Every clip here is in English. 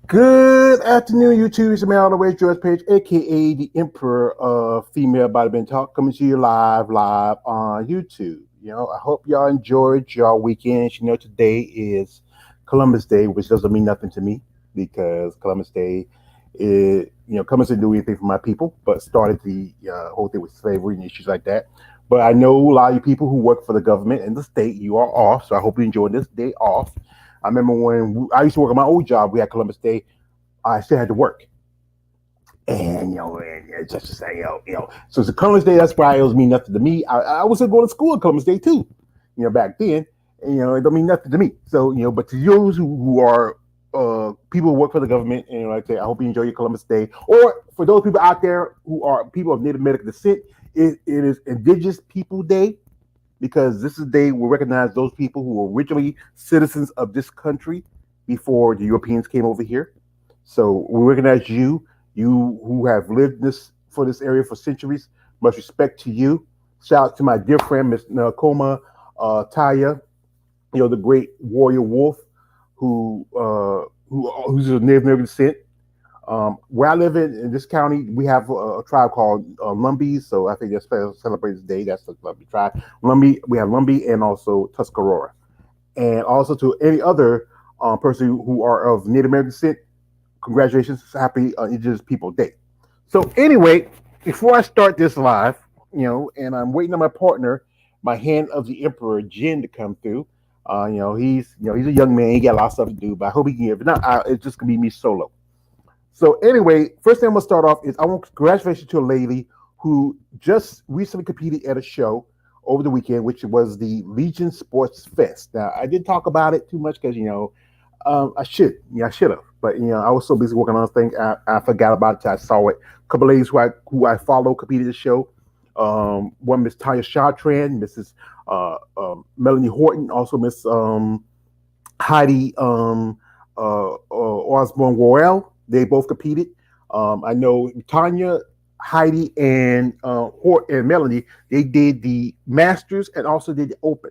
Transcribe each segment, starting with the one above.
Good afternoon, YouTube. It's me all the way, George Page, aka the Emperor of Female Bodybuilding Talk, coming to you live on YouTube. I hope y'all enjoyed y'all weekends. Today is Columbus Day, which doesn't mean nothing to me because Columbus Day is, Columbus didn't do anything for my people, but started the whole thing with slavery and issues like that. But I know a lot of you people who work for the government and the state, you are off, so I hope you enjoyed this day off. I remember when I used to work at my old job, we had Columbus Day. I still had to work. And and just to say, so it's a Columbus Day. That's why it doesn't mean nothing to me. I was going to school on Columbus Day too, back then. And, it don't mean nothing to me. So, but to those who are people who work for the government, and like I say, I hope you enjoy your Columbus Day. Or for those people out there who are people of Native American descent, it is Indigenous People Day because this is the day we recognize those people who were originally citizens of this country before the Europeans came over here. So we recognize you who have lived this area for centuries. Much respect to you. Shout out to my dear friend, Miss Nakoma Taya, the great warrior wolf who's a Native American descent. Where I live in this county, we have a tribe called Lumbee, so I think that's celebrated today. That's the Lumbee tribe. Lumbee, we have Lumbee and also Tuscarora. And also to any other person who are of Native American descent, congratulations, happy Indigenous People Day. So anyway, before I start this live, and I'm waiting on my partner, my hand of the Emperor, Jin, to come through. He's a young man, he got a lot of stuff to do, but I hope he can. If not, it's just gonna be me solo. So anyway, first thing I'm gonna start off is I want congratulations to a lady who just recently competed at a show over the weekend, which was the Legion Sports Fest. Now I didn't talk about it too much because I should have, but I was so busy working on things, I forgot about it. I saw it. A couple of ladies who I follow competed at the show. One Miss Tanya Chartrand, Mrs. Melanie Horton, also Miss Heidi Osborne Worrell. They both competed. I know Tanya, Heidi, and Horton and Melanie. They did the Masters and also did the Open.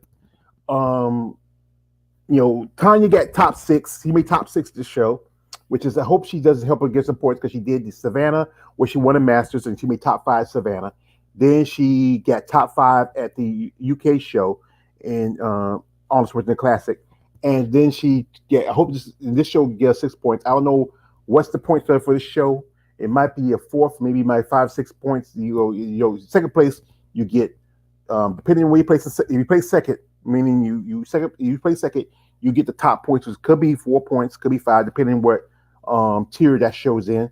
Tanya got top six. She made top six this show, which is I hope she does help her get some points because she did the Savannah where she won a Masters and she made top five Savannah. Then she got top five at the UK show in Arnold Schwarzenegger Classic, and then I hope this show gets 6 points. I don't know what's the point for this show. It might be a fourth, maybe my 5-6 points. Second place you get depending on where you place. If you place second, meaning you play second, you get the top points, which could be 4 points, could be 5, depending on what tier that show's in.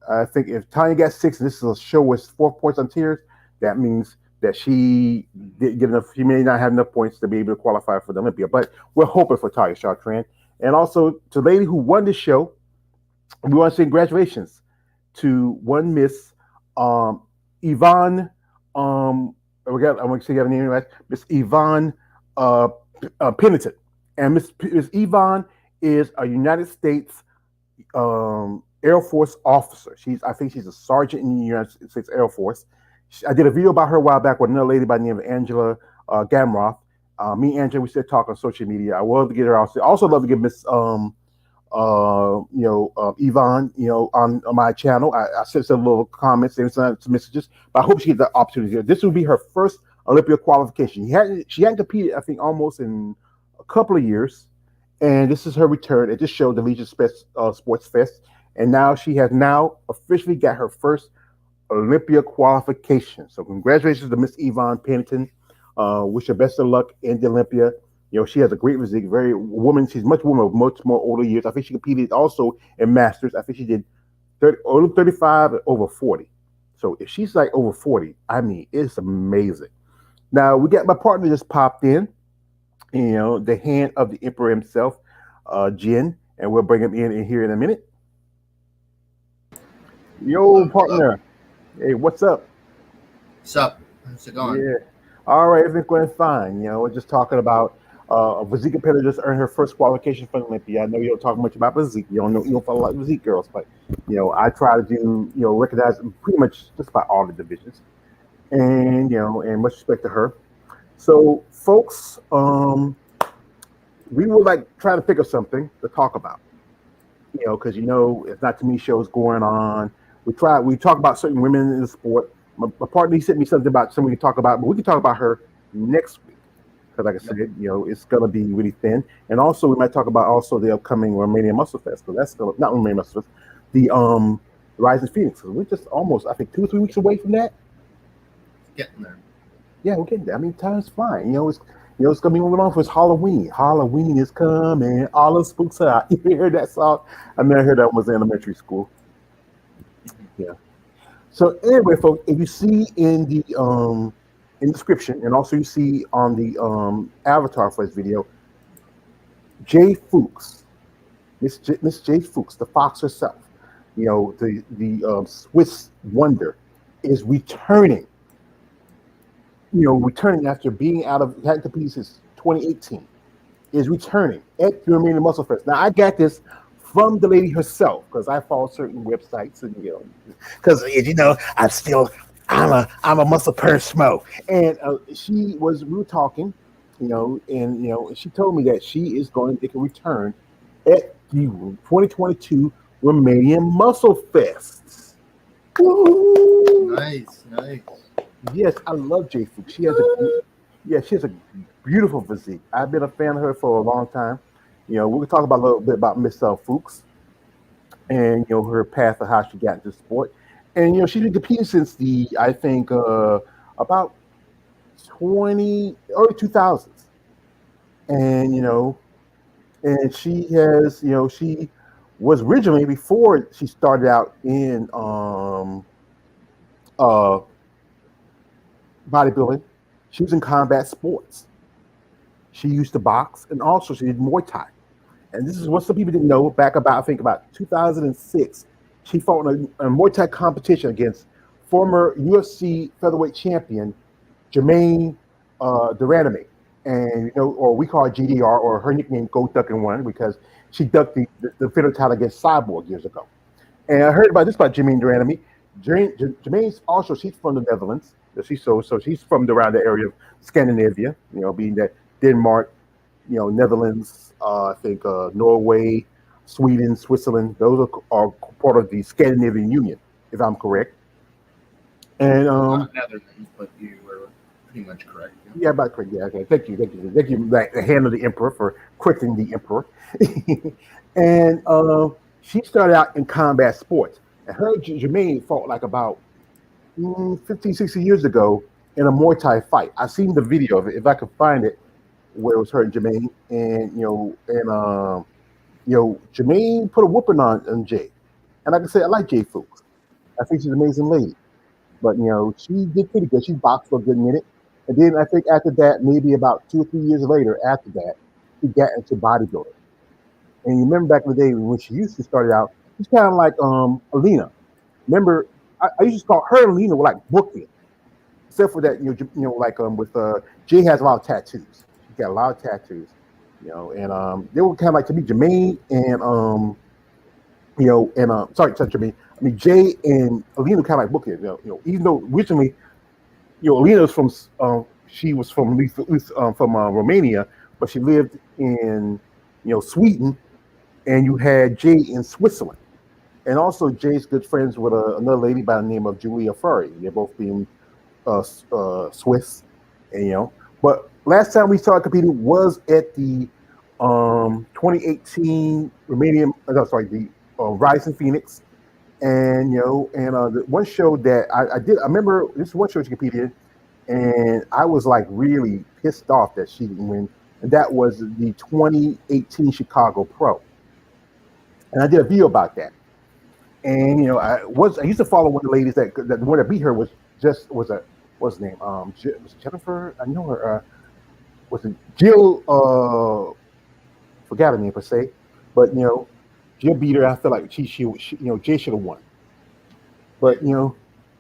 I think if Tanya got 6 and this is a show with 4 points on tiers, that means that she didn't get enough. She may not have enough points to be able to qualify for the Olympia, but we're hoping for Tanya Chartrand. And also to the lady who won the show, we want to say congratulations to one Miss Yvonne. I'm going to say her name right, Miss Yvonne Pennington. And Miss Yvonne is a United States Air Force officer. I think she's a sergeant in the United States Air Force. I did a video about her a while back with another lady by the name of Angela Gamroth. Me and Angela, we still talk on social media. I would love to get her out. I also love to get Miss Yvonne, on my channel. I sent some little comments and some messages, but I hope she gets the opportunity. This will be her first Olympia qualification. She hadn't competed, I think, almost in a couple of years, and this is her return. It just showed the Legion Sports Fest, and now she has officially got her first Olympia qualification. So congratulations to Miss Yvonne Pennington. Wish her best of luck in the Olympia. She has a great physique, she's much woman of much more older years. I think she competed also in Masters. I think she did 35 over 40. So if she's like over 40, I mean, it's amazing. Now we got my partner just popped in, the hand of the Emperor himself, Jin, and we'll bring him in here in a minute. Yo, partner. Hey, what's up? What's up? How's it going? Yeah. All right, everything's going fine. We're just talking about a physique competitor just earned her first qualification for Olympia. I know you don't talk much about physique. You don't follow a lot of physique girls, but I try to do recognize pretty much just about all the divisions, and and much respect to her. So, folks, we would like try to think of something to talk about. Because it's not too many shows going on. We talk about certain women in the sport. My partner he sent me something about someone we can talk about, but we can talk about her next week. Because like I Yep. said, it's gonna be really thin. And also we might talk about also the upcoming Romania Muscle Fest. Because that's gonna not Romania Muscle Fest, the Rising Phoenix. 'Cause we're just almost, I think, 2 or 3 weeks away from that. Getting there. Yeah, we're getting there. I mean, time's flying. It's gonna be moving on for it's Halloween. Halloween is coming. All the spooks are out. You hear that song? I mean, I heard that was in elementary school. Yeah. So anyway, folks, if you see in the description, and also you see on the avatar for this video, Jay Fuchs, Miss Jay Fuchs, the Fox herself, the Swiss Wonder, is returning. Returning after being out of had competed since 2018, is returning at the Romania Muscle Fest. Now I got this from the lady herself because I follow certain websites and because I'm a muscle purse smo, and we were talking, and she told me that she is going to make a return at the 2022 Romanian Muscle Fest. Nice, nice. Yes, I love Jay Fuchs. She has a beautiful physique. I've been a fan of her for a long time. We can talk about a little bit about Miss Fuchs and her path of how she got into sport. And she's been competing since the I think about early 2000s. And and she has she was originally before she started out in uh bodybuilding. She was in combat sports. She used to box, and also she did Muay Thai. And this is what some people didn't know. Back about I think about 2006, she fought in a Muay Thai competition against former UFC featherweight champion Jermaine Duraname, and or we call her GDR, or her nickname Go Ducking One, because she ducked the feather title against Cyborg years ago. And I heard about this about Jermaine Duraname. Jermaine's also she's from the Netherlands. So she's from around the area of Scandinavia. Being that Denmark, Netherlands, I think Norway, Sweden, Switzerland. Those are part of the Scandinavian Union, if I'm correct. And Not Netherlands, but you were pretty much correct. yeah, about correct. Yeah, okay. Thank you, like the hand of the emperor for correcting the emperor. And she started out in combat sports. And her Jermaine fought like about 15, 16 years ago in a Muay Thai fight. I've seen the video of it if I could find it, where it was her and Jermaine, and Jermaine put a whooping on Jay. And like I said, I like Jay Fuchs. I think she's an amazing lady. But she did pretty good. She boxed for a good minute. And then I think after that, maybe about 2 or 3 years later after that, she got into bodybuilding. And you remember back in the day when she used to start out, she's kind of like Alina. Remember, I used to call her and Alina were like booking. Except for that, like with Jay has a lot of tattoos. She got a lot of tattoos, and they were kind of like to me Jermaine and sorry, Jermaine. I mean Jay and Alina kind of like booking. Even though originally, Alina's from she was from Romania, but she lived in Sweden, and you had Jay in Switzerland, and also Jay's good friends with another lady by the name of Julia Furry. They're both being Swiss, and But last time we started competing was at the 2018 Romanian. No, sorry, the Rising Phoenix, and the one show that I did. I remember this one show she competed in, and I was like really pissed off that she didn't win, and that was the 2018 Chicago Pro, and I did a video about that. And I used to follow one of the ladies that the one that beat her was a what's her name? Was it Jennifer? I know her. Was it Jill? Forgot her name per se, but Jill beat her. I feel like she Jay should have won. But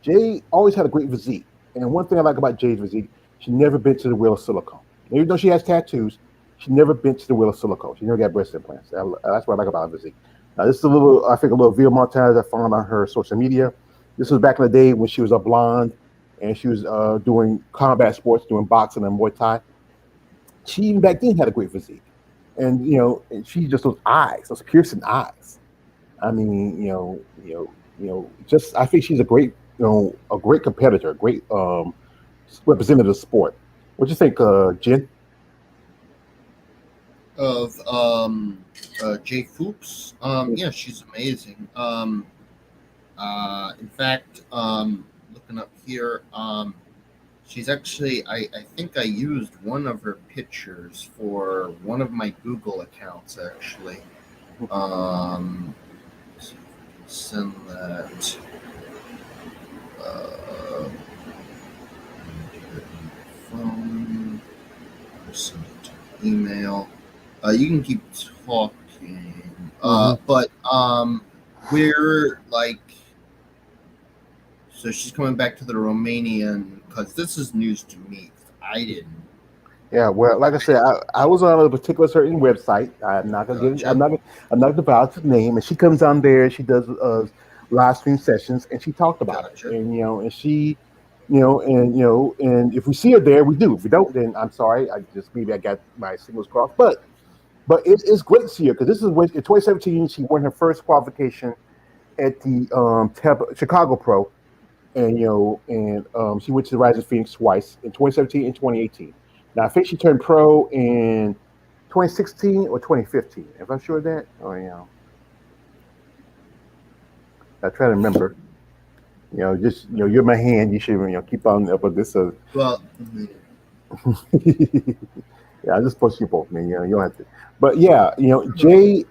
Jay always had a great physique, and one thing I like about Jay's physique, she never been to the wheel of silicone. Even though she has tattoos, she never been to the wheel of silicone. She never got breast implants. That's what I like about her physique. Now this is I think a little video montage I found on her social media. This was back in the day when she was a blonde, and she was doing combat sports, doing boxing and Muay Thai. She even back then had a great physique, and and she just those eyes, those piercing eyes. I mean, just I think she's a great, a great competitor, a great representative of the sport. What do you think, Jen? Of Jay Fuchs. Yeah, she's amazing. In fact, looking up here, she's actually. I think I used one of her pictures for one of my Google accounts. Actually, let's see if I can send that. Uh, phone. Or send it to email. You can keep talking. Hmm. But we're like, so she's coming back to the Romanian because this is news to me. I didn't Yeah, well, like I said, I was on a particular certain website. I'm not gonna get. gotcha, I'm not gonna vouch the name. And she comes on there. She does live stream sessions, and she talked about it. gotcha. And and she, and if we see her there, we do. If we don't, then I'm sorry. I just maybe I got my signals crossed. But it's great to see her because this is when in 2017 she won her first qualification at the Chicago Pro, and she went to the Rising Phoenix twice in 2017 and 2018. Now I think she turned pro in 2016 or 2015. If I'm sure of that, I try to remember. Just you're my hand. You should keep on up with this. Well, Yeah, I just push you both, man. You don't have to. But yeah, Jay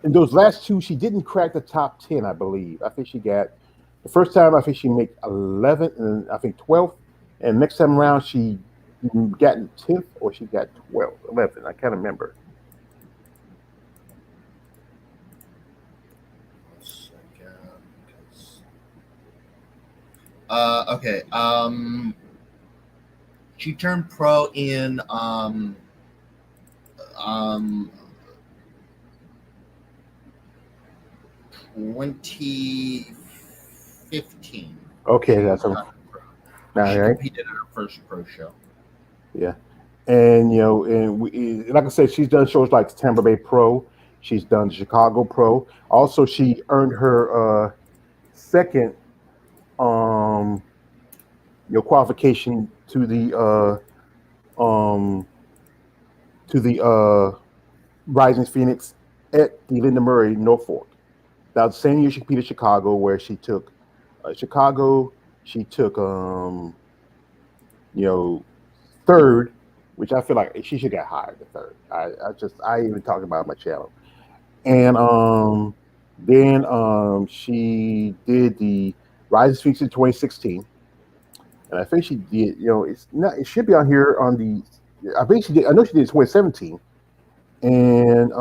in those last two, she didn't crack the top 10. I believe. I think she got the first time. I think she made 11th, and I think 12th. And next time around, she got 10th or she got 12th, 11th. I can't remember. one second, 'cause- okay. She turned pro in um 2015. Okay, She that's all got pro. She right. competed at her first pro show. Yeah, and like I said, she's done shows like Tampa Bay Pro. She's done Chicago Pro. Also, she earned her second um qualification um to the Rising Phoenix at the Linda Murray Norfolk. That was the same year she competed Chicago, where she took Chicago. She took you know third, which I feel like she should get higher than third. I even talked about it on my channel, and then she did the Rising Phoenix in 2016, and I think she did. It's not. It should be on here on the. I think she did. I know she did 2017, and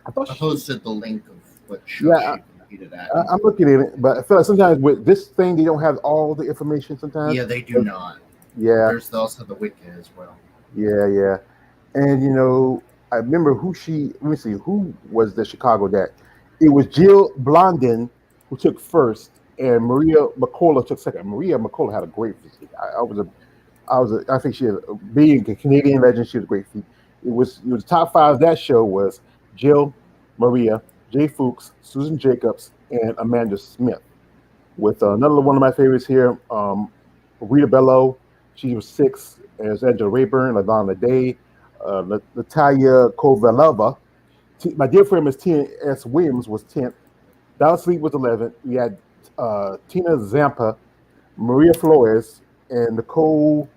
I thought I she. posted the link of what show Yeah, she competed at. I'm looking at it, but I feel like sometimes with this thing they don't have all the information. Sometimes, Yeah, they do not. yeah, There's also the Wiki as well. yeah. And I remember who she. Let me see, who was the Chicago that? It was Jill Blondin who took first, and Maria McCullough took second. Maria McCullough had a great physique. I think she had, being a Canadian legend, she was a great feat. It was top five of that show was Jill, Maria, Jay Fuchs, Susan Jacobs, and Amanda Smith. With another one of my favorites here, Rita Bello. She was six. There's Angela Rayburn, Ladonna Day, Natalia Kovalova. My dear friend Miss Tina S. Williams was 10th. Dallas Sleep was 11th. We had Tina Zampa, Maria Flores, and Nicole.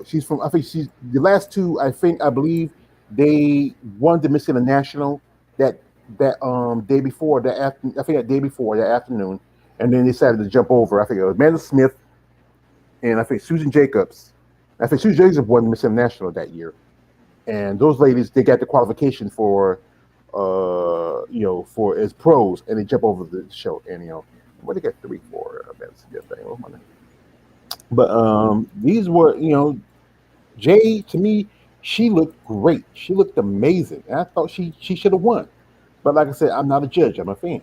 She's from. I think she's the last two. I believe they won the Miss International that day before that after. I think that day before that afternoon, and then they decided to jump over. I think it was Amanda Smith and I think Susan Jacobs. I think Susan Jacobs won the Miss International that year, and those ladies they got the qualification for for as pros, and they jump over the show, and what they get three for that's a good thing. But these were Jay to me, she looked great. She looked amazing, and I thought she should have won. But like I said, I'm not a judge. I'm a fan,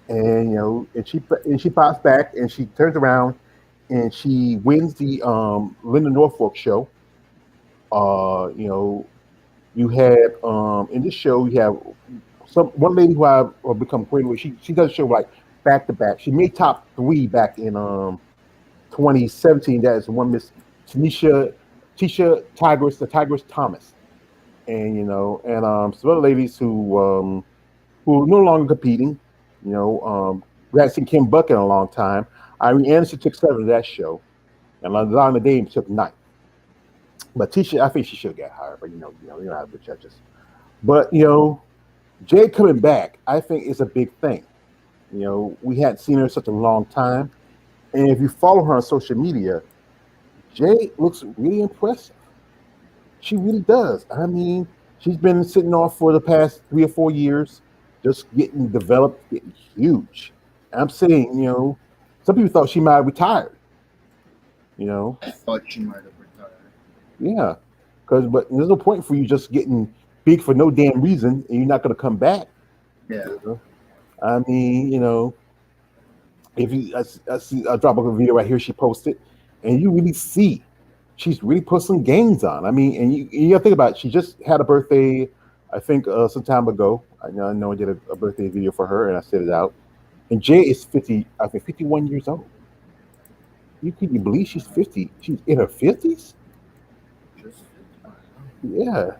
and and she pops back and she turns around and she wins the Linda Norfolk show. You had in this show you have some one lady who I become acquainted with. She does show like back to back. She made top three back in 2017. That is one Miss Tanisha Tisha Tigress, the Tigress Thomas, and some other ladies who are no longer competing. We haven't seen Kim Buck in a long time. Irene Anderson took seventh of that show, and Lana Dame took ninth. But Tisha, I think she should get higher. But you know how the judges. But Jay coming back, I think is a big thing. We hadn't seen her in such a long time, and if you follow her on social media, Jay looks really impressive. She really does. I mean, she's been sitting off for the past 3 or 4 years, just getting developed, getting huge. I'm saying, some people thought she might have retired. You know, I thought she might have retired. yeah, but there's no point for you just getting big for no damn reason, and you're not going to come back. Yeah. I mean, if you, I see, I drop up a video right here she posted, and you really see she's really put some gains on. I mean, and you got to think about it. She just had a birthday, I think, some time ago. I know I did a birthday video for her, and I set it out. And Jay is 50, I think, 51 years old. Can you believe she's 50? She's in her 50s? Just Yeah.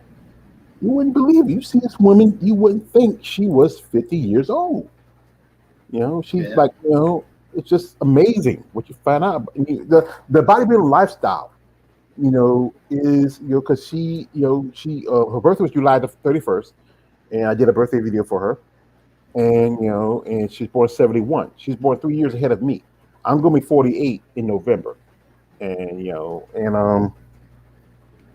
You wouldn't believe it. You see this woman, you wouldn't think she was 50 years old. She's Yeah. like, it's just amazing what you find out. I mean, the bodybuilding lifestyle, is, because her birthday was July the 31st, and I did a birthday video for her. And she's born 71. She's born 3 years ahead of me. I'm going to be 48 in November. And you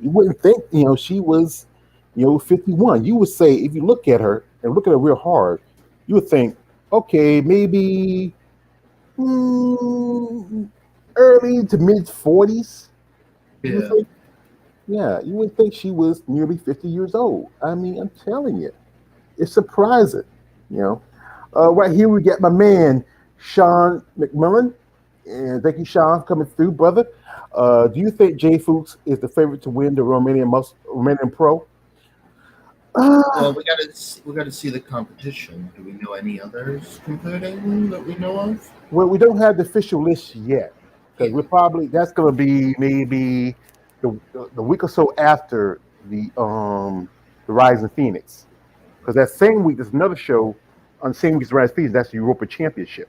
wouldn't think, she was, 51. You would say, if you look at her and look at her real hard, you would think, okay, maybe early to mid 40s. Yeah. Yeah, you would think she was nearly 50 years old. I mean, I'm telling you, it's surprising. Right here we get my man Sean McMillan, and thank you, Sean, for coming through, brother. Do you think Jay Fuchs is the favorite to win the Romanian Pro? Well, we gotta see the competition. Do we know any others competing that we know of? Well, we don't have the official list yet, because that's going to be maybe the week or so after the Rising Phoenix, because that same week there's another show on the same week as Rising Phoenix. That's the Europa Championship.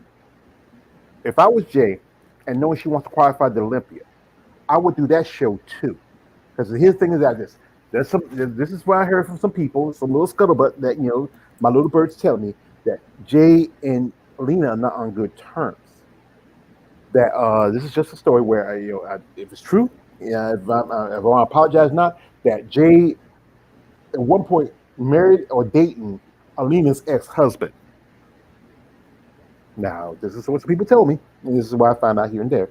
If I was Jay, and knowing she wants to qualify to Olympia, I would do that show too. Because his thing is that this is what I heard from some people, some little scuttlebutt that my little birds tell me that Jay and Alina are not on good terms. That this is just a story where if it's true, yeah, if I want to apologize, not that Jay at one point married or dating Alina's ex-husband. Now, this is what some people tell me, and this is what I found out here and there.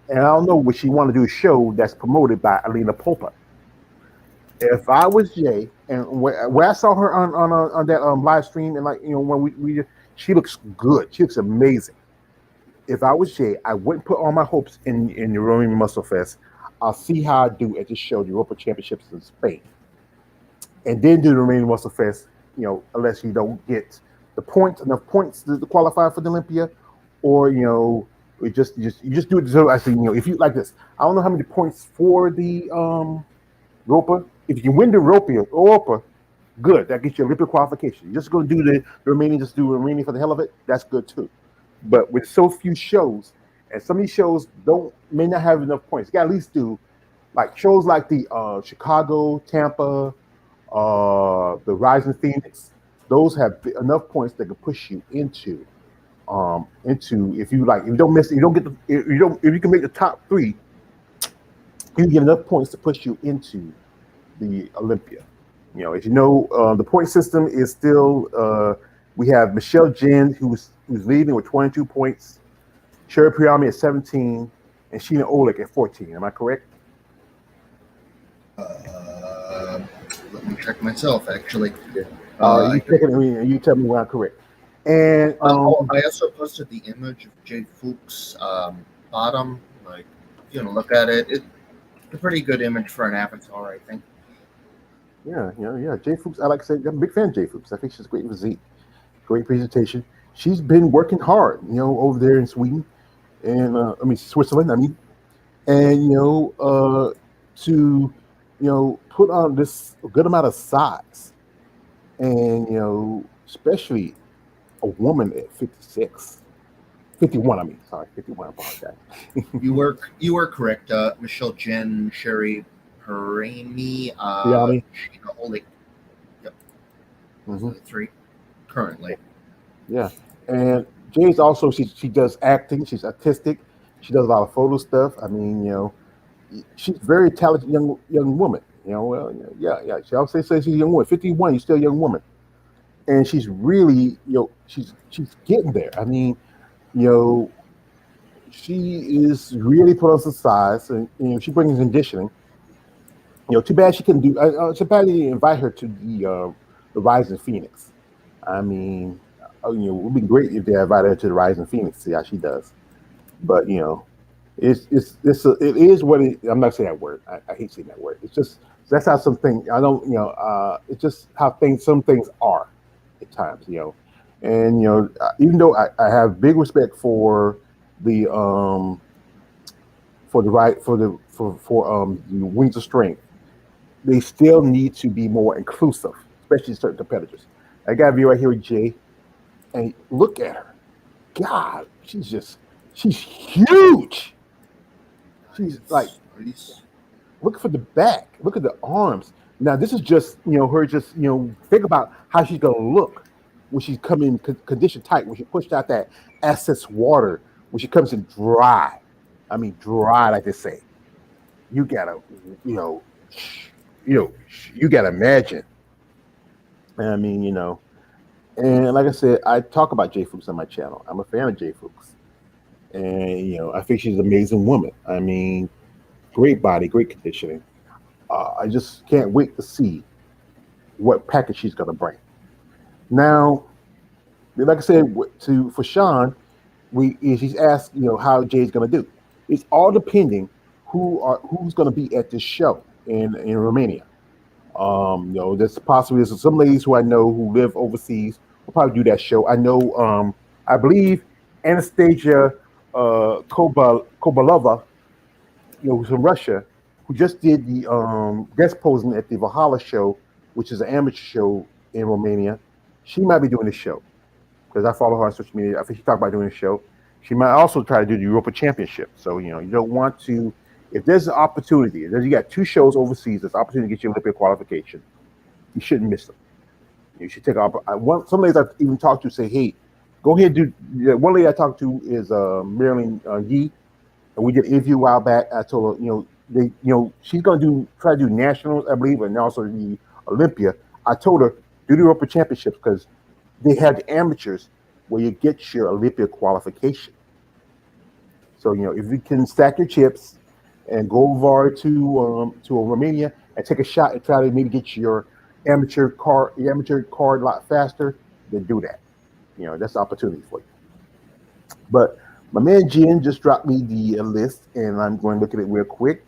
And I don't know what she want to do a show that's promoted by Alina Popa. If I was Jay, and where I saw her on that live stream, and when we she looks good, she looks amazing. If I was Jay, I wouldn't put all my hopes in the Romanian Muscle Fest. I'll see how I do at this show, the Europa Championships in Spain, and then do the Romanian Muscle Fest. Unless you don't get enough points to qualify for the Olympia, or you just do it. So I say, if you like this, I don't know how many points for the Europa. If you win the Europa, good. That gets you Olympic qualification. You're just going to do the Romanian, just do Romanian for the hell of it. That's good too. But with so few shows, and some of these shows may not have enough points, you got to at least do like shows like the Chicago, Tampa, the Rising Phoenix. Those have enough points that can push you into if you don't miss, you don't get if you can make the top three, you get enough points to push you into the Olympia. As you know, the point system is still. We have Michelle Jen, who's leading with 22 points, Sherry Priami at 17, and Sheena Oleg at 14. Am I correct? Let me check myself. Actually, you tell me when I'm correct. And I also posted the image of Jay Fuchs' bottom. Like, look at it. It's a pretty good image for an avatar, I think. Yeah. Jay Fuchs. I like to say, I'm a big fan of Jay Fuchs. I think she's great in physique. Great presentation. She's been working hard, over there in Sweden and Switzerland. And to put on this good amount of size, and especially a woman at 56, 51. 51. I apologize. You were correct. Michelle Jen Sherry Harami, Biani. Sheena Oleg. Yep, those Hmm. are the three currently. Yeah, and Jay's also she does acting. She's artistic. She does a lot of photo stuff. She's a very talented young woman. Well, yeah. She always say she's a young woman. 51, you're still a young woman, and she's really, she's getting there. You know, she is really put on some size, and she brings conditioning. Too bad she couldn't do. Too bad they didn't invite her to the Rising Phoenix. It would be great if they invited her to the Rising Phoenix, see how she does. But it is what it. I'm not saying that word. I hate saying that word. It's just that's how some things. I don't. It's just how some things are at times. And even though I have big respect the um for the right for the Wings of Strength, they still need to be more inclusive, especially certain competitors. I got a view right here with Jay, and look at her. God, she's huge. She's like, Nice, nice. look for the back, look at the arms. Now this is just her just think about how she's gonna look when she's coming condition tight, when she pushed out that excess water, when she comes in dry. Dry, like they say. You gotta, you know, you gotta imagine. I mean, you know, and like I said, I talk about Jay Fuchs on my channel. I'm a fan of Jay Fuchs, and I think she's an amazing woman. Great body, great conditioning. I just can't wait to see what package she's gonna bring. Now, like I said, to for Sean, she's asked, how Jay's gonna do. It's all depending who's gonna be at this show in Romania. There's possibly there's some ladies who I know who live overseas will probably do that show. I know, I believe Anastasia Kobalova, who's from Russia, who just did the guest posing at the Valhalla show, which is an amateur show in Romania. She might be doing the show because I follow her on social media. I think she talked about doing the show. She might also try to do the Europa Championship. So you don't want to. If there's an opportunity, you got two shows overseas. There's an opportunity to get your Olympia qualification. You shouldn't miss them. You should take off. Some ladies I've even talked to say, "Hey, go ahead and do." One lady I talked to is Marilyn Yee, and we did an interview a while back. I told her, she's going to try to do nationals, I believe, and also the Olympia. I told her do the Open Championships because they have the amateurs where you get your Olympia qualification. So if you can stack your chips and go over to Romania and take a shot and try to maybe get your amateur card a lot faster, then do that. That's an opportunity for you. But my man Jen just dropped me the list, and I'm going to look at it real quick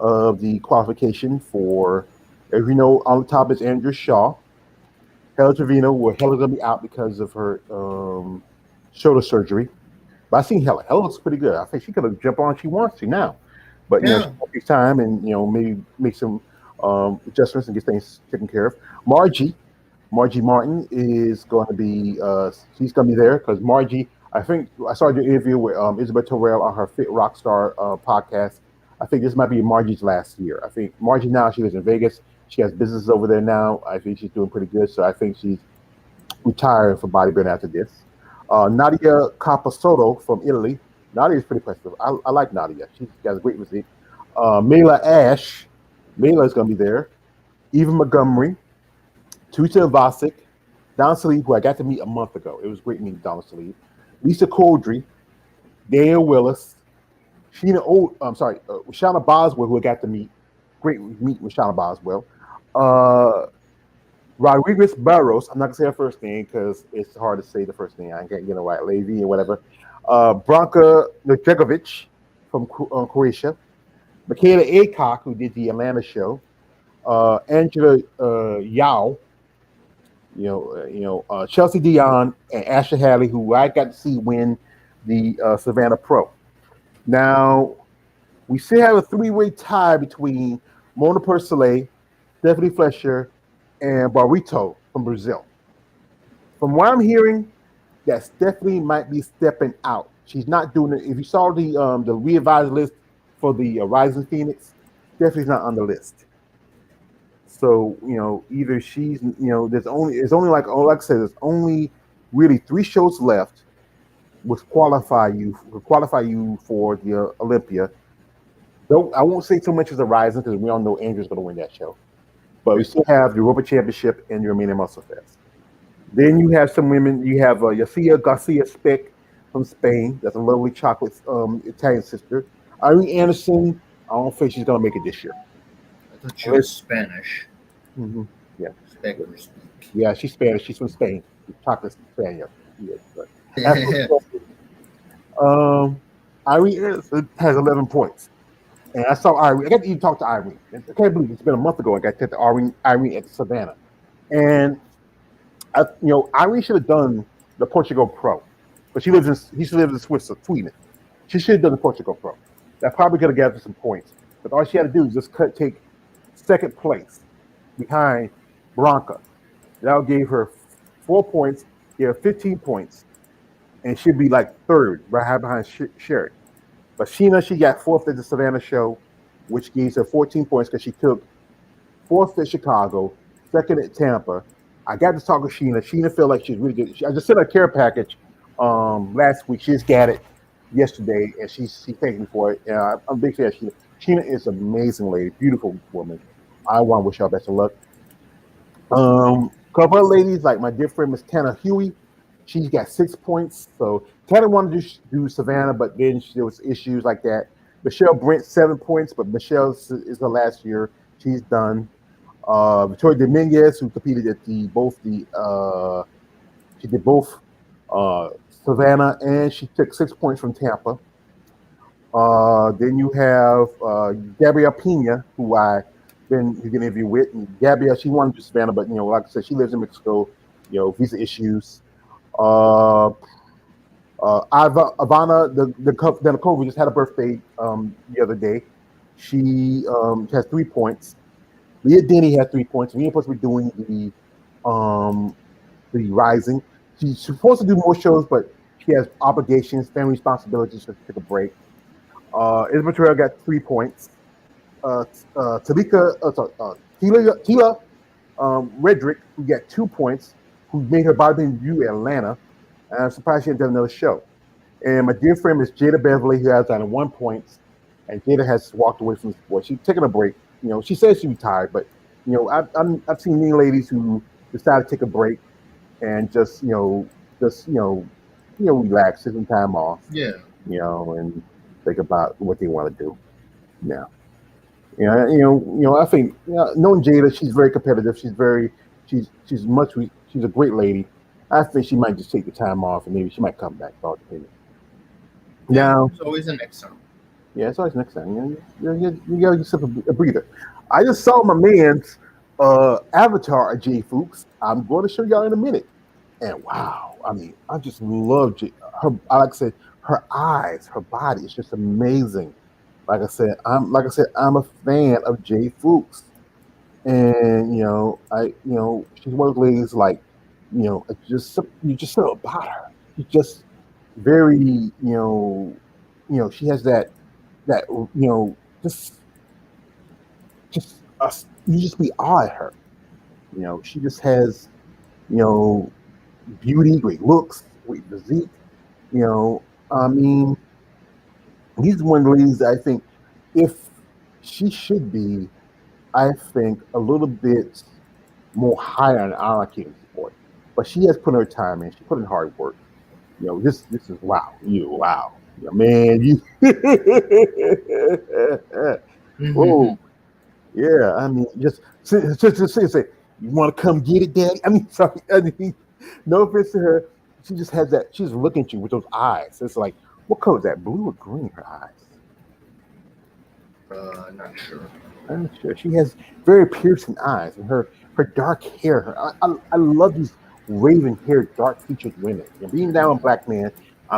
of the qualification for. As you know, on the top is Andrew Shaw. Hella Trevino, where Hella's gonna be out because of her shoulder surgery. But I seen Hella. Hella looks pretty good. I think she could jump on if she wants to now. But she Yeah. takes time and maybe make some adjustments and get things taken care of. Margie Martin is going to be she's going to be there because Margie. I think I saw your interview with Isabel Terrell on her Fit Rockstar podcast. I think this might be Margie's last year. I think Margie now she lives in Vegas. She has businesses over there now. I think she's doing pretty good. So I think she's retiring from bodybuilding after this. Nadia Capasotto from Italy. Nadia is pretty impressive. I like Nadia. She's got a great physique. Mela Ash. Mela is going to be there. Eva Montgomery. Teresa Vasic. Don Salib, who I got to meet a month ago. It was great meeting Don Salib. Lisa Coldry. Daniel Willis. Shauna Boswell, who I got to meet. Great meet with Shauna Boswell. Rodriguez Barros. I'm not gonna say her first name because it's hard to say the first name. I can't get it right. Levy or whatever. Branka Nejegovic from Croatia. Michaela Aycock, who did the Atlanta show. Angela Yao. Chelsea Dion and Ashley Hadley, who I got to see win the Savannah Pro. Now we still have a three-way tie between Mona Persolet, Stephanie Fletcher, and Barrito from Brazil. From what I'm hearing, that Stephanie might be stepping out. She's not doing it. If you saw the revised list for the Rising Phoenix, Stephanie's not on the list. So either there's only like I said, there's only really three shows left which qualify you for the Olympia. Don't I won't say too much as a Rising because we all know Andrew's going to win that show. But we still have the Europa Championship and the Romanian Muscle Fest. Then you have some women. You have Yacia Garcia Speck from Spain. That's a lovely chocolate Italian sister. Irene Anderson. I don't think she's going to make it this year. I thought she was Spanish. Mm-hmm. Yeah. Speck or speak. Yeah, she's Spanish. She's from Spain. Chocolate Spaniard. Irene Anderson has 11 points. And I saw Irene. I got to even talk to Irene. I can't believe it's been a month ago. I got to talk to Irene at Savannah. And Irene should have done the Portugal Pro, but she lives in Sweden. She should have done the Portugal Pro. That probably could have gathered some points. But all she had to do was just take second place behind Bronca. That gave her 4 points, gave her 15 points, and she'd be like third, right behind Sherry. But Sheena, she got fourth at the Savannah show, which gives her 14 points because she took fourth at Chicago, second at Tampa. I got to talk with Sheena. Sheena felt like she's really good. I just sent her a care package last week. She just got it yesterday, and she thanked me for it. I'm a big fan of Sheena. Sheena is an amazing lady, beautiful woman. I want to wish y'all best of luck. Couple of ladies, like my dear friend Miss Tana Huey, she's got 6 points. So Tana wanted to do Savannah, but then there was issues like that. Michelle Brent 7 points, but Michelle is her last year. She's done. Victoria Dominguez, who competed at she did both Savannah, and she took 6 points from Tampa. Then you have Gabrielle Pena, who I've been interview with. And Gabrielle, she wanted to do Savannah, but like I said, she lives in Mexico. Visa issues. Ivana Danakova just had a birthday the other day. She has 3 points. Leah Denny had 3 points. We ain't supposed to be doing the Rising. She's supposed to do more shows, but she has obligations, family responsibilities, so she took a break. Isabel Terrell got 3 points. Tila Redrick, who got 2 points, who made her bodybuilding debut in Atlanta. And I'm surprised she didn't do another show. And my dear friend is Jada Beverly, who has 1 point, and Jada has walked away from the sport. She's taking a break. She says she retired, but I've seen many ladies who decide to take a break and just relax, take some time off. Yeah. And think about what they want to do. Yeah. I think knowing Jada, she's very competitive. She's a great lady. I think she might just take the time off and maybe she might come back. Now, it's always the next time. Yeah, it's always next time. You gotta give yourself a breather. I just saw my man's avatar, Jay Fuchs. I'm going to show y'all in a minute. And wow, I mean, I just love her. Like I said, her eyes, her body is just amazing. Like I said, I'm a fan of Jay Fuchs, and she's one of those ladies like, you just something about her. She's just very, she has that just you just be awed at her. She just has, beauty, great looks, great physique. I mean, he's one of the ladies that I think if she should be, I think a little bit more higher on the allocated support. But she has put her time in. She put in hard work. This is wow. Man, you. Oh, yeah. I mean, just say, you want to come get it, Daddy? I mean, sorry. No offense to her. She just has that. She's looking at you with those eyes. It's like, what color is that? Blue or green? Her eyes. Not sure. I'm not sure. She has very piercing eyes, and her her dark hair. I love these raven haired, dark featured women. Being down a black man,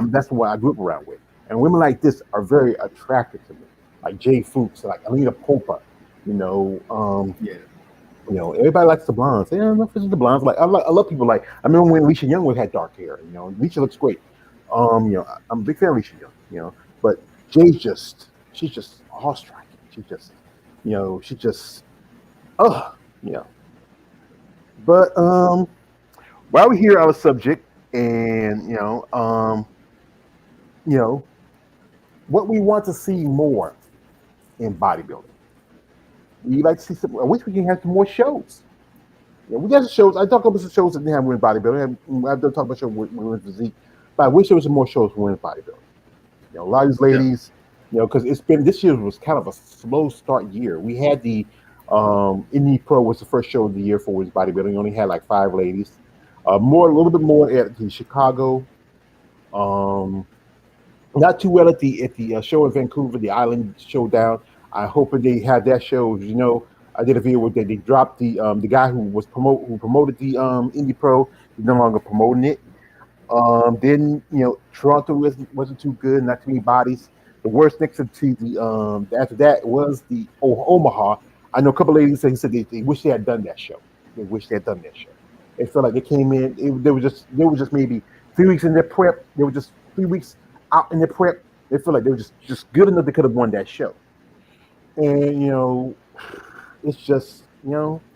that's what I grew up around with. And women like this are very attractive to me, like Jay Fuchs, like Alina Popa. You know, um, Yeah. everybody likes the blondes. Yeah, I don't know if it's the blondes. I love people like. I remember when Alicia Young had dark hair. Alicia looks great. I'm a big fan of Alicia Young. But she's just awe striking. She just, oh, you know. But while we're here on the subject, and you know, what we want to see more in bodybuilding. We like to see some. I wish we can have some more shows. We got some shows. I talk about some shows that didn't have women bodybuilding. I've done talk about shows with women's physique, but I wish there was some more shows for women's bodybuilding. A lot of these Yeah. ladies, because it's been this year was kind of a slow start year. We had the Indie Pro was the first show of the year for women's bodybuilding. We only had like 5 ladies. A little bit more at the Chicago. Um, Not too well at the show in Vancouver, the Island Showdown. I hope that they had that show. I did a video where they dropped the guy who promoted the Indie Pro. He's no longer promoting it. Then Toronto wasn't too good, not too many bodies. The worst next to the after that was the Omaha. I know a couple ladies said they wish they had done that show. They wish they had done that show. It felt like they came in. They were just maybe 3 weeks in their prep. They were just 3 weeks out in their prep. They feel like they were just good enough. They could have won that show. And it's just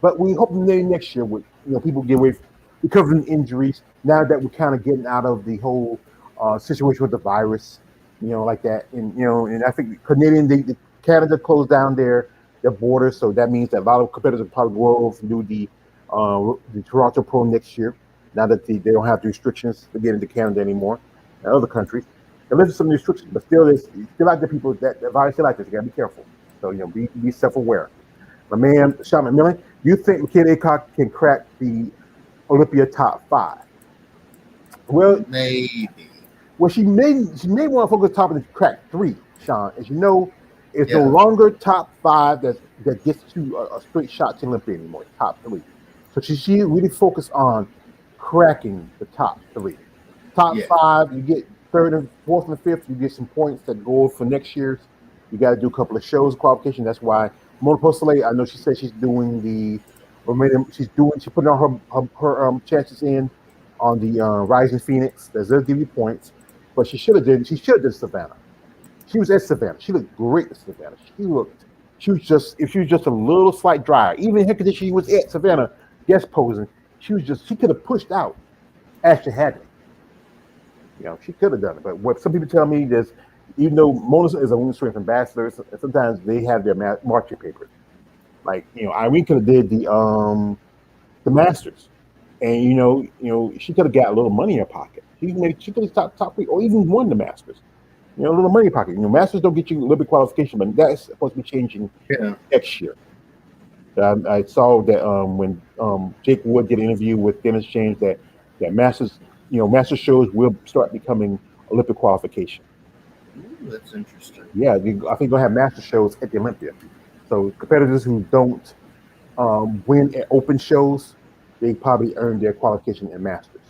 but we hope maybe next year with people get away recovering injuries now that we're kind of getting out of the whole situation with the virus, like that. And I think Canada closed down their borders, so that means that a lot of competitors will probably go over and do the Toronto Pro next year. Now that they don't have the restrictions to get into Canada anymore and other countries. There are some restrictions, but there's still like the people that the virus still like this. You gotta be careful. So be self-aware. My man, Sean McMillan, you think Michaela Aycock can crack the Olympia top 5? Well, Maybe. She may want to focus top of the crack 3, Sean. As you know, it's no Yeah. longer top 5 that gets to a straight shot to Olympia anymore. It's top 3. So she really focused on cracking the top 3. Top Yeah. 5, you get third and fourth and fifth, you get some points that go for next year's. You got to do a couple of shows qualification. That's why Mona Postole, I know she said she's doing the she's putting on her chances in on the Rising Phoenix. That does give you points, but she should have did Savannah. She was at Savannah. She looked great at Savannah. She was just a little slight drier. Even heck that she was at Savannah guest posing, she could have pushed out Ashley Hadley. She could have done it. But what some people tell me is, even though Mona is a women's strength ambassador, sometimes they have their marching papers. Like Irene could have did the Masters, and she could have got a little money in her pocket. She could have top 3 or even won the Masters. A little money in your pocket. Masters don't get you a little bit qualification, but that's supposed to be changing Yeah. next year. I saw that when Jake Wood did an interview with Dennis James that Masters, Master shows will start becoming Olympic qualification. Ooh, that's interesting. Yeah, I think they'll have Master shows at the Olympia. So competitors who don't win at open shows, they probably earn their qualification in Masters.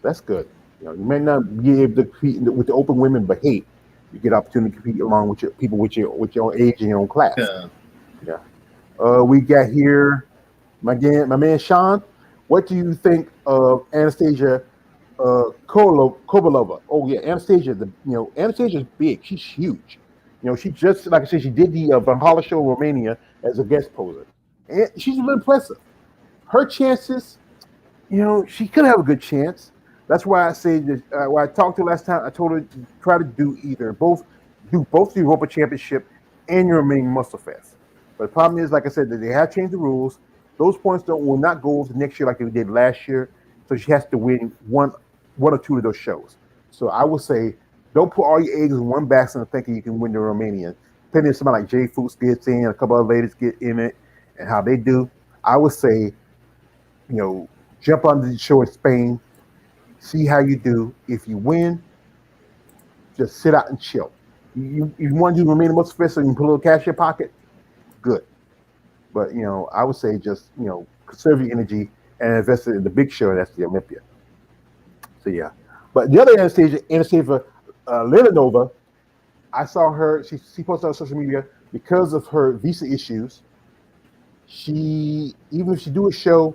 That's good. You may not be able to compete with the open women, but hey, you get opportunity to compete along with your people with your own age and your own class. Yeah. Yeah. We got here my man Sean. What do you think of Anastasia Kovalova? Oh yeah, Anastasia. Anastasia's big. She's huge. She just like I said, she did the Valhalla show in Romania as a guest poser, and she's really impressive. Her chances, she could have a good chance. That's why I say that when I talked to her last time, I told her to try to do both the Europa Championship and your remaining Muscle Fest. But the problem is, like I said, that they have changed the rules. Those points will not go to next year like they did last year. So she has to win one or two of those shows. So I would say don't put all your eggs in one basket and thinking you can win the Romanian. Depending if somebody like Jay Fuchs gets in, a couple of ladies get in it, and how they do, I would say, jump on the show in Spain, see how you do. If you win, just sit out and chill. You want to do Romanian Muscle Fest so you can put a little cash in your pocket? Good. But I would say just conserve your energy and invest it in the big show, and that's the Olympia. So yeah, but the other Anastasia Leonova, I saw her. She posted on social media because of her visa issues. She even if she do a show,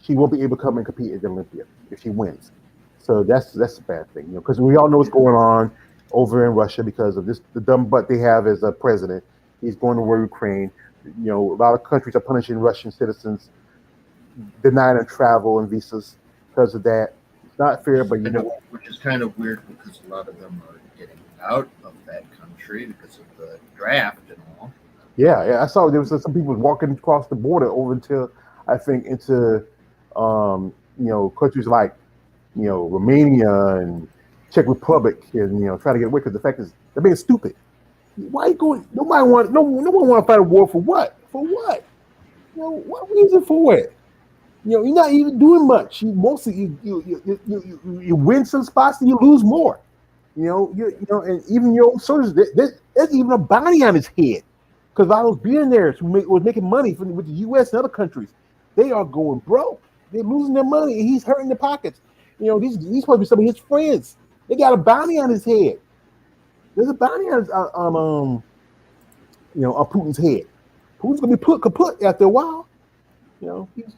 she won't be able to come and compete at the Olympia if she wins. So that's a bad thing, because we all know what's going on over in Russia because of this the dumb butt they have as a president. He's going to war Ukraine. A lot of countries are punishing Russian citizens, denying them travel and visas because of that. It's not fair, but which is kind of weird because a lot of them are getting out of that country because of the draft and all. Yeah. I saw there was some people walking across the border over into I think into countries like Romania and Czech Republic, and trying to get away because the fact is they're being stupid. Why are you going? No one want to fight a war for what? For what? What reason for it? You're not even doing much. You mostly you win some spots and you lose more. And even your own soldiers, there's even a bounty on his head because all those billionaires who was making money with the U.S. and other countries, they are going broke. They're losing their money, and he's hurting their pockets. These supposed to be some of his friends. They got a bounty on his head. There's a bounty on Putin's head. Putin's gonna be kaput after a while.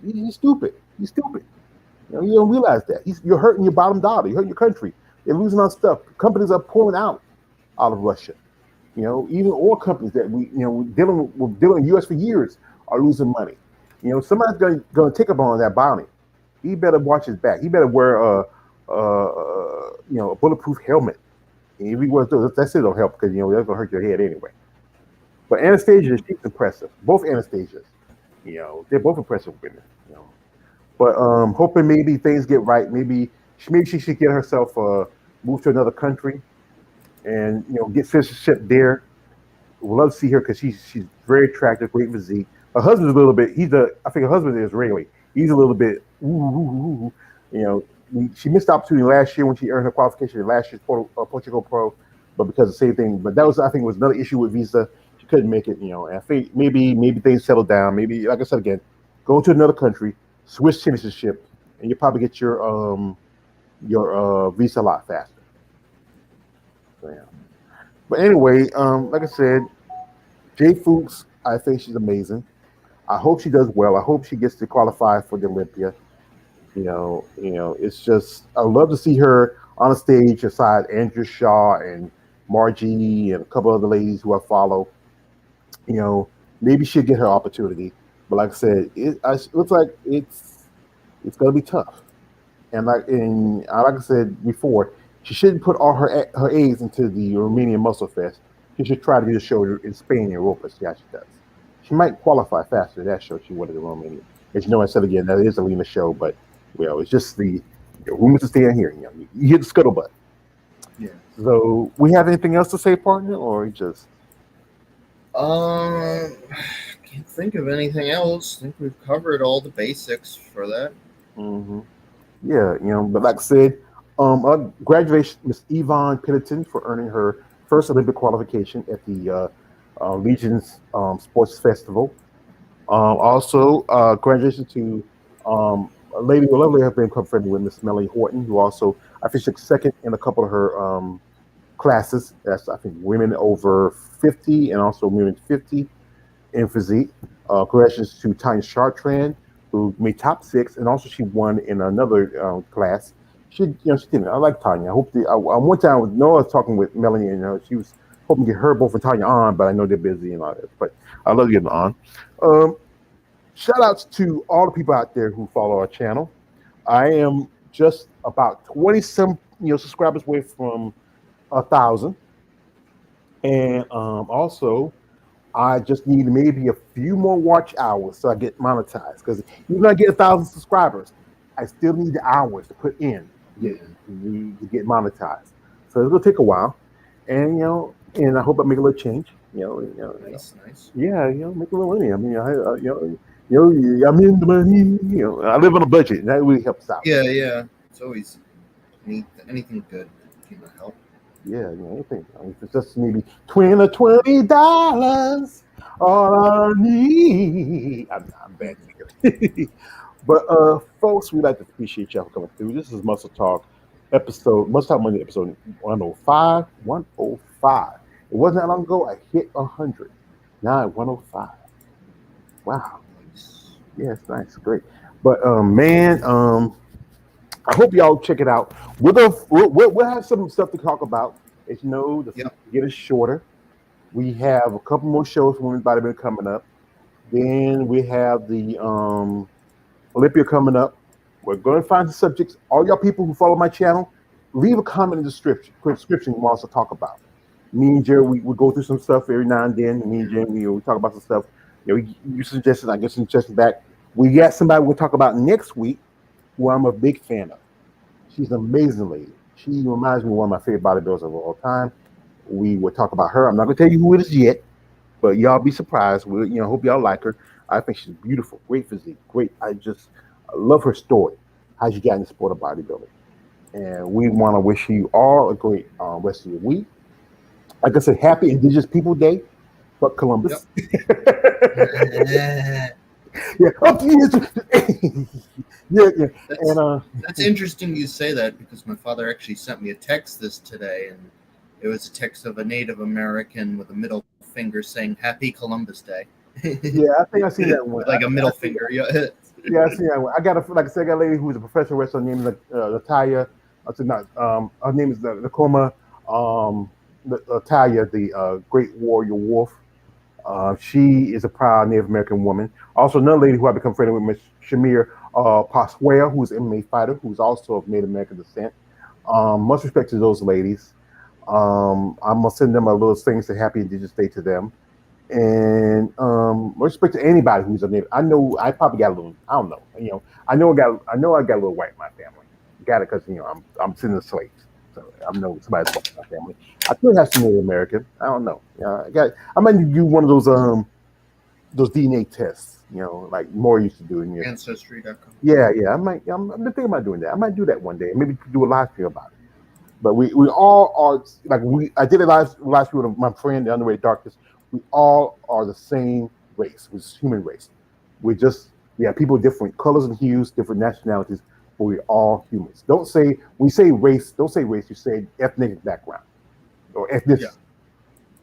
He's stupid. He's stupid. You don't realize that. You're hurting your bottom dollar. You're hurting your country. They're losing our stuff. Companies are pulling out of Russia. Even oil companies that we dealing with the U.S. for years are losing money. Somebody's gonna take up on that bounty. He better watch his back. He better wear a bulletproof helmet. And if he wears those, that still don't help because that's gonna hurt your head anyway. But Anastasia, she's impressive. Both Anastasias, they're both impressive women. But hoping maybe things get right. Maybe she should get herself move to another country and get citizenship there. We'd love to see her because she's very attractive, great physique. Her husband's a little bit. I think her husband is Israeli. He's a little bit. She missed the opportunity last year when she earned her qualification in last year's Portugal Pro, but because of the same thing. But that was, I think, was another issue with visa. She couldn't make it. And I think maybe things settle down. Maybe, like I said again, go to another country, switch citizenship, and you probably get your visa a lot faster. So, yeah. But anyway, like I said, Jay Fuchs, I think she's amazing. I hope she does well. I hope she gets to qualify for the Olympia. It's just I love to see her on the stage aside Andrew Shaw and Margie and a couple other ladies who I follow. Maybe she'll get her opportunity. But like I said, it looks like it's going to be tough. And like I said before, she shouldn't put all her eggs into the Romanian Muscle Fest. She should try to do the show in Spain and Europa. See how she does. She might qualify faster that show she wanted in Romania. As I said again, that is Alina's show, but it's just the rumors to stay in here. You hit the scuttlebutt. Yeah. So we have anything else to say, partner, or just? Can't think of anything else. I think we've covered all the basics for that. Mm-hmm. Yeah, but like I said, congratulations, Miss Yvonne Pennington, for earning her first Olympic qualification at the Legion's Sports Festival. Also, congratulations to a lady who lovely have been friendly with Miss Melanie Horton, who also I think took second in a couple of her classes. That's I think women over 50 and also women 50 in physique. Congratulations to Tanya Chartrand, who made top 6, and also she won in another class. She didn't. I like Tanya. I hope one time I was talking with Melanie, and she was hoping to get her both and Tanya on, but I know they're busy and all that. But I love getting on. Shout outs to all the people out there who follow our channel. I am just about 20 some subscribers away from 1,000, and also I just need maybe a few more watch hours so I get monetized. Because even though I get 1,000 subscribers, I still need the hours to put in to get monetized. So it's gonna take a while, and and I hope I make a little change. Nice. Yeah, make a little money. I mean, I'm in the money. I live on a budget, and that really helps out. Yeah. It's always anything good can help. Yeah, anything. If it's just maybe $20. All I need. I'm bad singer. But folks, we'd like to appreciate y'all for coming through. This is Muscle Talk episode, Muscle Talk Monday episode 105. 105. It wasn't that long ago. I hit 100. Now at 105. Wow. Yeah, it's nice. Great. But man, I hope y'all check it out. We'll have some stuff to talk about. As you know, the Yep. get it shorter. We have a couple more shows from Women's Bodybuilding coming up. Then we have the Olympia coming up. We're going to find the subjects. All y'all people who follow my channel, leave a comment in the description we also talk about. Me and Jerry, we go through some stuff every now and then. Me and Jerry, we talk about some stuff. You suggested, I get some suggestions back. We got somebody we'll talk about next week who I'm a big fan of. She's an amazing lady. She reminds me of one of my favorite bodybuilders of all time. We will talk about her. I'm not going to tell you who it is yet, but y'all be surprised. Hope y'all like her. I think she's beautiful, great physique, great. I love her story, how she got in the sport of bodybuilding. And we want to wish you all a great rest of your week. Like I said, happy Indigenous People Day. Fuck Columbus. Yep. Yeah. Yeah. That's interesting you say that because my father actually sent me a text today, and it was a text of a Native American with a middle finger saying "Happy Columbus Day." Yeah, I think I seen that one. Like a middle finger. Yeah. Yeah, I seen that one. Like I said, I got a lady who's a professional wrestler named Natalia. I said not. Her name is Nakoma. Natalia, the great warrior wolf. She is a proud Native American woman. Also, another lady who I become friendly with, Miss Shamir Pasquale, who's an MMA fighter, who's also of Native American descent. Much respect to those ladies. I'm gonna send them a little thing to Happy Indigenous Day to them, and much respect to anybody who's a Native. I know I probably got a little. I don't know. I know I got a little white in my family. Got it because I'm sitting in slaves. So I know somebody's white in my family. I could have some Native American. I don't know. I might do one of those DNA tests. Like more used to doing. Ancestry.com. Yeah. I'm thinking about doing that. I might do that one day. Maybe do a live stream about it. But we all are like I did a live stream with my friend, the Underrated Darkness. We all are the same race, which is human race. We have people of different colors and hues, different nationalities, but we're all humans. Don't say race. Don't say race. You say ethnic background or ethnicity. Yeah.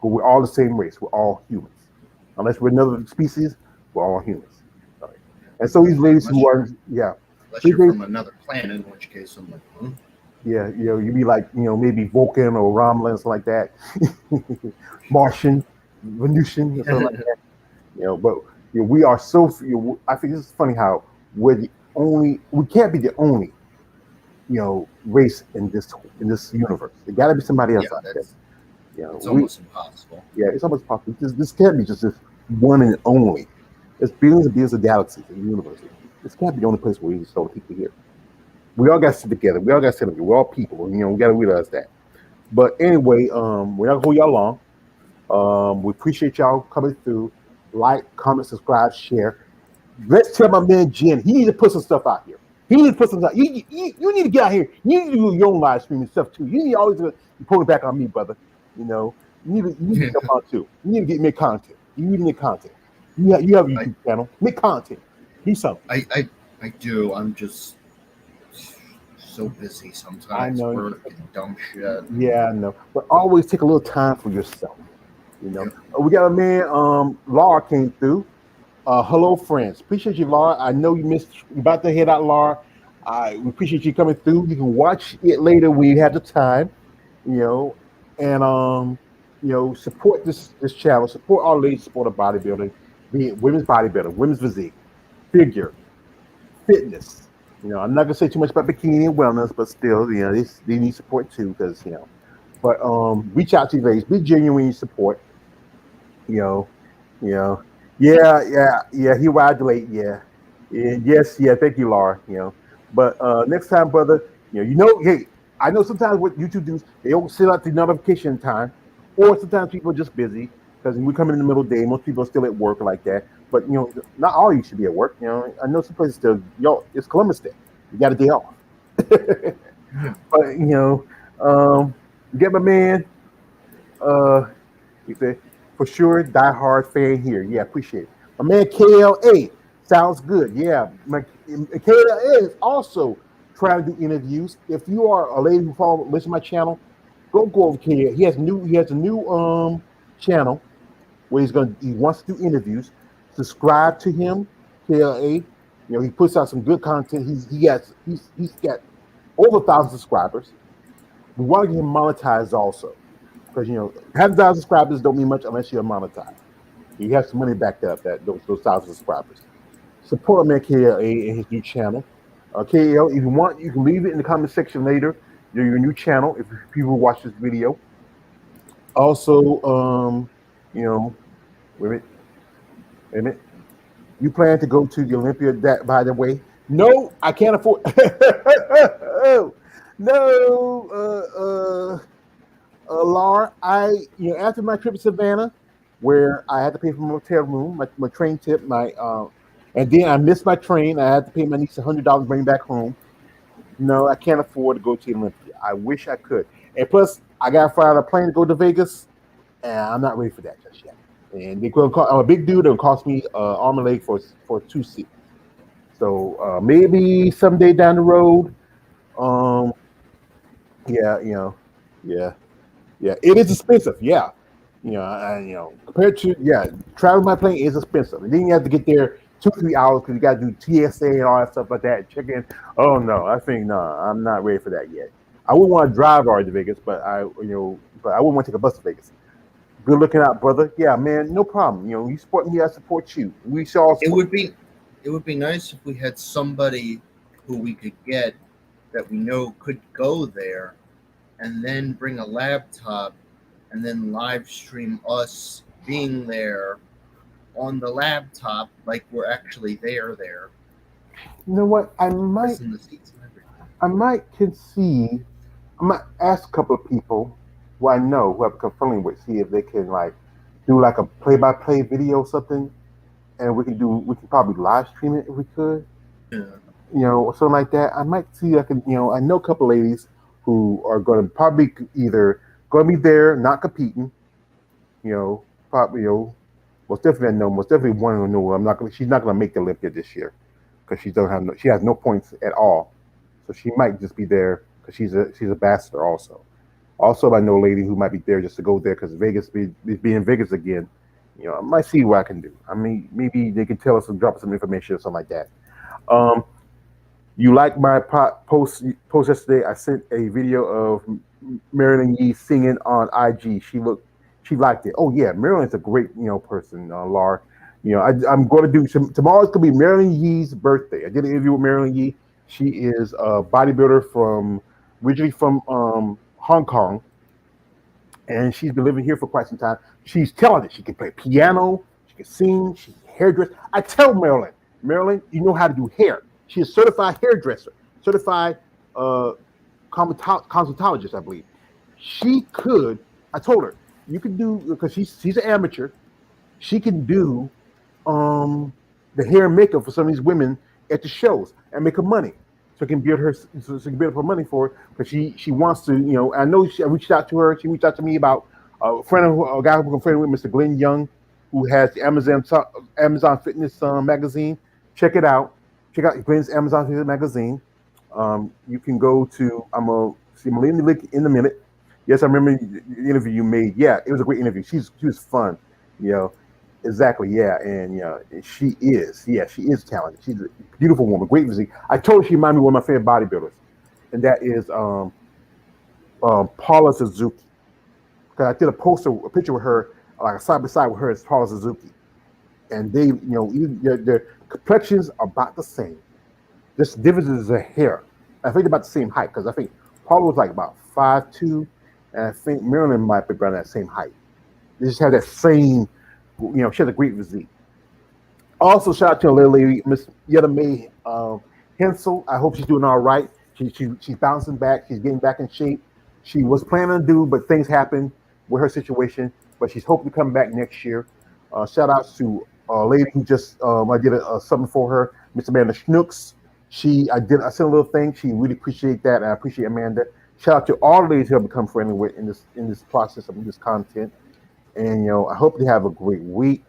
But we're all the same race. We're all humans. Unless we're another species, we're all humans. All right. And so these ladies who are unless you're from another planet, in which case I'm like, yeah, you'd be like, maybe Vulcan or Romulan, something like that, Martian, Venusian, or something like that. But we are so. I think this is funny how we can't be the only, race in this universe. There got to be somebody else out there. It's almost impossible. Yeah, it's almost possible. This can't be just this one and only. There's billions and billions of galaxies in the universe. This can't be the only place where we just don't people here. We all got to sit together. We all got to sit together. We're all people. We got to realize that. But anyway, we're not going to hold y'all long. We appreciate y'all coming through. Like, comment, subscribe, share. Let's tell my man Jen. He needs to put some stuff out here. He needs to put some stuff. You need to get out here. You need to do your own live streaming stuff too. You need to always be pulling back on me, brother. You need to jump on too. You need to make content. You need to make content. You have a YouTube channel. Make content. Do something. I do. I'm just so busy sometimes. I know. Work and dumb shit. Yeah, I know. But always take a little time for yourself. We got a man, Laura came through. Hello, friends. Appreciate you, Laura. I know you about to head out, Laura. We appreciate you coming through. You can watch it later when you have the time. And support this channel. Support our ladies sport of bodybuilding, be it women's bodybuilding, women's physique, figure, fitness. I'm not gonna say too much about bikini and wellness, but still, they need support too, because But reach out to you ladies. Be genuine in support. Yeah. He arrived late. Yes. Thank you, Laura. But next time, brother. Hey, I know sometimes what YouTube do, they don't send out the notification time, or sometimes people are just busy because we come in the middle of the day. Most people are still at work like that. But not all of you should be at work. I know some places still. It's Columbus Day. You got a day off. But get my man. He said, For sure, diehard fan here. Yeah, appreciate it. My man KLA sounds good. Yeah, KLA is also trying to do interviews. If you are a lady who follow listen to my channel, go over KLA. He has a new channel where he wants to do interviews. Subscribe to him, KLA. He puts out some good content. He's got over 1,000 subscribers. We want to get him monetized also. Because having 1,000 subscribers don't mean much unless you're monetized. You have some money backed up those 1,000 subscribers. Support our man KLA and his new channel. KL, if you want, you can leave it in the comment section later. Your new channel if people watch this video. Also, wait a minute. You plan to go to the Olympia? That, by the way, no, I can't afford. No, Laura, after my trip to Savannah, where I had to pay for my hotel room, my train tip, and then I missed my train. I had to pay my niece $100 to bring back home. No, I can't afford to go to Olympia. I wish I could. And plus, I got to fly on a plane to go to Vegas, and I'm not ready for that just yet. And I'm a big dude. It'll cost me arm and leg for 2 seats. So maybe someday down the road. Yeah. It is expensive. Yeah. Compared to traveling by plane is expensive. And then you have to get there 2-3 hours because you got to do TSA and all that stuff like that. Check in. Oh no, I'm not ready for that yet. I wouldn't want to drive already to Vegas, but I wouldn't want to take a bus to Vegas. Good looking out, brother. Yeah, man, no problem. You support me, I support you. We should all. It would be nice if we had somebody who we could get that we know could go there, and then bring a laptop, and then live stream us being there on the laptop, like we're actually there. You know what? I might concede. I might ask a couple of people who I know who I've become friendly with, see if they can do like a play-by-play video or something, and we can probably live stream it if we could. Yeah. Something like that. I might see. I know a couple of ladies who are going to probably either going to be there, not competing. Probably. Most definitely, I know. Most definitely, one who know. She's not going to make the Olympia this year because she has no points at all. So she might just be there because she's a bachelor also. Also, I know a lady who might be there just to go there because Vegas be in Vegas again. I might see what I can do. I mean, maybe they can tell us and drop some information or something like that. You like my post yesterday? I sent a video of Marilyn Yee singing on IG. She liked it. Oh yeah, Marilyn's a great person, Laura. I'm going to do tomorrow's going to be Marilyn Yee's birthday. I did an interview with Marilyn Yee. She is a bodybuilder originally from Hong Kong, and she's been living here for quite some time. She's talented. She can play piano. She can sing. She's a hairdresser. I tell Marilyn, you know how to do hair. She's a certified hairdresser, certified cosmetologist, I believe. I told her, you can do, because she's an amateur, she can do the hair and makeup for some of these women at the shows and make her money. So she can build up her money for it. Because she wants to, I know I reached out to her. She reached out to me about a guy who I'm friend with, Mr. Glenn Young, who has the Amazon Fitness magazine. Check it out. Check out Glenn's Amazon Fitness magazine. You can go to, I'm going to leave the link in a minute. Yes, I remember the interview you made. Yeah, it was a great interview. She was fun, Exactly, yeah, and she is talented. She's a beautiful woman, great physique. I told her she reminded me of one of my favorite bodybuilders, and that is Paula Suzuki. Because I did a picture with her, like side by side with her, as Paula Suzuki, and they, their complexions are about the same. Just difference is the hair. I think about the same height because I think Paula was like about 5'2", and I think Marilyn might be around that same height. They just have that same, she has a great physique. Also, shout out to a little lady, Miss Yetta May Hensel. I hope she's doing all right. She's bouncing back. She's getting back in shape. She was planning to do, but things happened with her situation. But she's hoping to come back next year. Shout out to a lady who just I did something for her, Miss Amanda Schnooks. I sent a little thing. She really appreciate that, and I appreciate Amanda. Shout out to all the ladies who have become friendly with in this process of this content. And I hope they have a great week,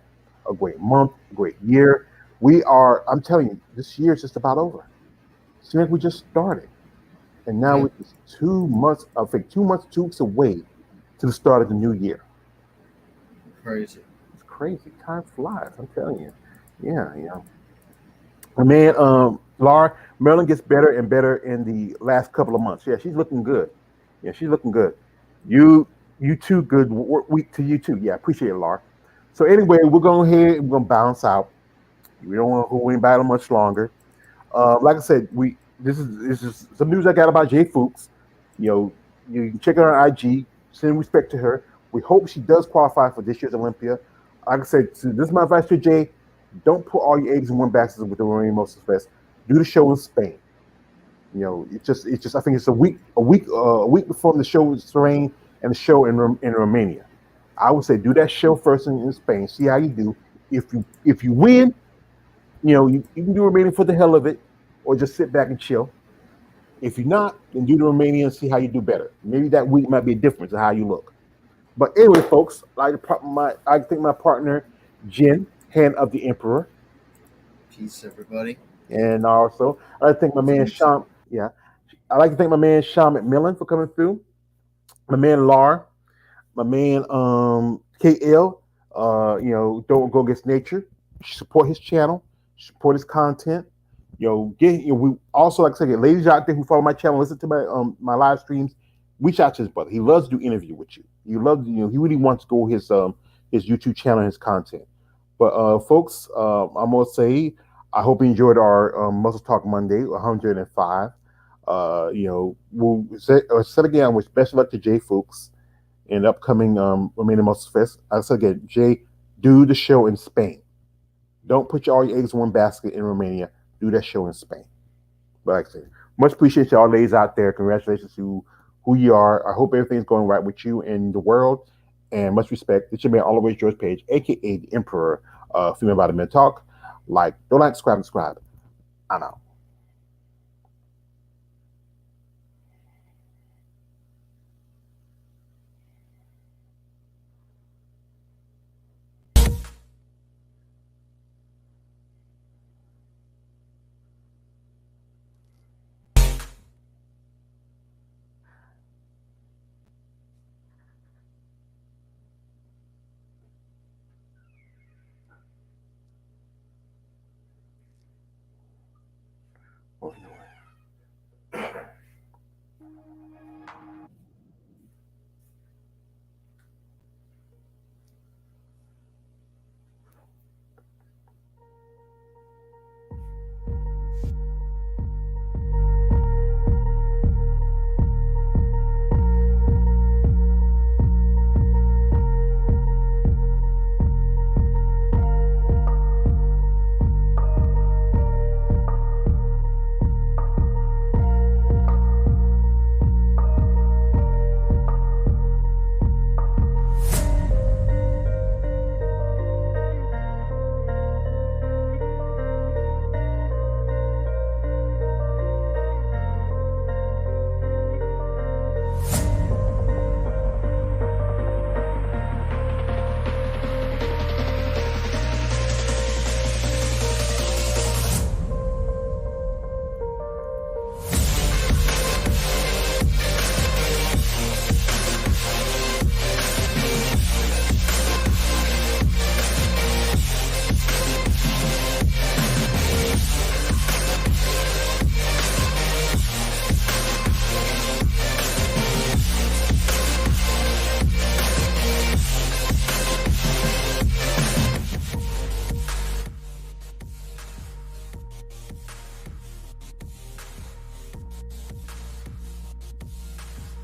a great month, a great year. I'm telling you, this year is just about over. Seems like we just started. And now Yeah, we're just 2 months, I think 2 months, 2 weeks away to the start of the new year. crazy. It's crazy. Time flies. I'm telling you. Yeah. Man, Laura, Marilyn gets better and better in the last couple of months. Yeah, she's looking good. Yeah, she's looking good. You, you too. Good work week to you too. Yeah, appreciate it, Laura. So anyway, we're going ahead. We're gonna bounce out. We don't want to hold anybody much longer. Like I said, we this is some news I got about Jay Fuchs. You know, you can check her on IG. Send respect to her. We hope she does qualify for this year's Olympia. Like I said, so this is my advice to Jay. Don't put all your eggs in one basket with the Marine Moses Fest. Do the show in Spain. It's just. I think it's a week before the show in Spain and the show in Romania. I would say do that show first in Spain. See how you do. If you win, you can do Romania for the hell of it, or just sit back and chill. If you're not, then do the Romania and see how you do better. Maybe that week might be a difference in how you look. But anyway, folks, I think my partner Jen, hand of the Emperor, Peace, everybody. and also I think my See man you soon. Sean. Yeah, I like to thank my man Sean McMillan for coming through. My man Lar, my man KL. Don't go against nature. Support his channel. Support his content. We also, like I said, ladies out there who follow my channel, listen to my live streams. Reach out to his brother. He loves to do interview with you. He really wants to go his YouTube channel and his content. But folks, I'm gonna say I hope you enjoyed our Muscle Talk Monday 105. We'll set again. I wish best of luck to Jay Fuchs in the upcoming Romania Muscle Fest. I said again, Jay, do the show in Spain. Don't put all your eggs in one basket in Romania. Do that show in Spain. But like I said, much appreciate y'all ladies out there. Congratulations to who you are. I hope everything's going right with you and the world. And much respect. It's your man, Always George Page, aka the Emperor, Female Body Men Talk. Don't like, subscribe. I'm out. Oh, no.